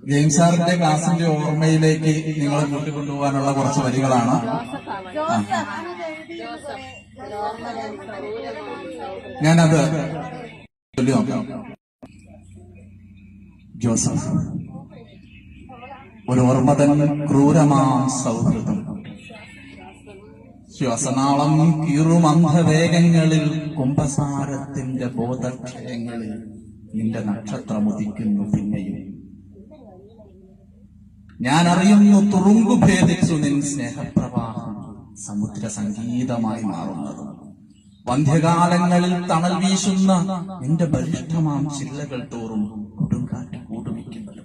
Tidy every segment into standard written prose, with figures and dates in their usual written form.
James സാറിന്റെ ക്ലാസിന്റെ ഓർമ്മയിലേക്ക് നിങ്ങളെ കൂട്ടിക്കൊണ്ടുപോകാനുള്ള കുറച്ച് വരികളാണ്. ഞാനത് ചൊല്ലി നോക്കാം. ജോസഫ്, ഒരു ഓർമ്മതൻ ക്രൂരമാം സൗഹൃദം, ശ്വാസനാളം കീറും അന്ധവേഗങ്ങളിൽ, കുംഭസാരത്തിന്റെ ബോധക്ഷയങ്ങളിൽ നിന്റെ നക്ഷത്രമുദിക്കുന്നു പിന്നെയും. ഞാൻ അറിയുന്നു തുറുങ്കു ഭേദിച്ചു നിൻ സ്നേഹപ്രവാഹം സമുദ്ര സംഗീതമായി മാറുന്നത്. വന്ധ്യകാലങ്ങളിൽ തണൽ വീശുന്ന നിന്റെ ബലിഷ്ഠമാം ചില്ലകൾ തോറും കൊടുങ്കാറ്റ് കൂടുവിക്കുന്നത്.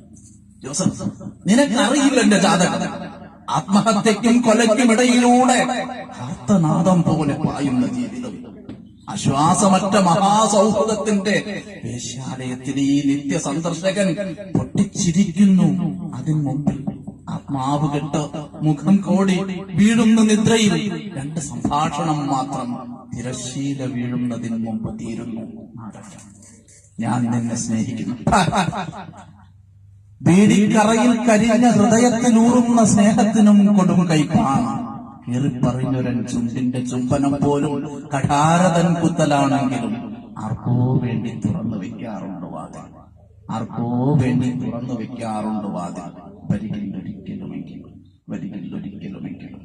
ജോസഫ്, നിനക്കറിയില്ല എന്റെ ജാതകം. ആത്മഹത്യക്കും കൊലയ്ക്കും ഇടയിലൂടെ ആർത്തനാദം പോലെ പായുന്ന ജീവിതം, അശ്വാസമറ്റ മഹാസൗഹൃദത്തിന്റെ വേശ്യാലയത്തിൽ ഈ നിത്യ സന്ദർശകൻ പൊട്ടിച്ചിരിക്കുന്നു. അതിന് മുമ്പിൽ ആത്മാവ് കെട്ട് മുഖം കോടി വീഴുന്ന നിദ്രയിൽ രണ്ട് സംഭാഷണം മാത്രം തിരശ്ശീല വീഴുന്നതിന് മുമ്പ് തീരുന്നു. ഞാൻ നിന്നെ സ്നേഹിക്കുന്നു. ബീഡിക്കറയിൽ കരിഞ്ഞ ഹൃദയത്തിലൂറുന്ന സ്നേഹത്തിനും കൊടും കൈപ്പാണ്. ഏറിപ്പറഞ്ഞൊരൻ ചുണ്ടിന്റെ ചുംബനം പോലും കഠാരതൻ കുത്തലാണെങ്കിലും ആർക്കോ വേണ്ടി തുറന്നു വെക്കാറുണ്ട് വാതിൽ, ആർക്കോ വേണ്ടി തുറന്നു വെക്കാറുണ്ട് വാതിൽ. വരികിൽ ഒരിക്കലുമെങ്കിലും, വരികിൽ ഒരിക്കലുമെങ്കിലും.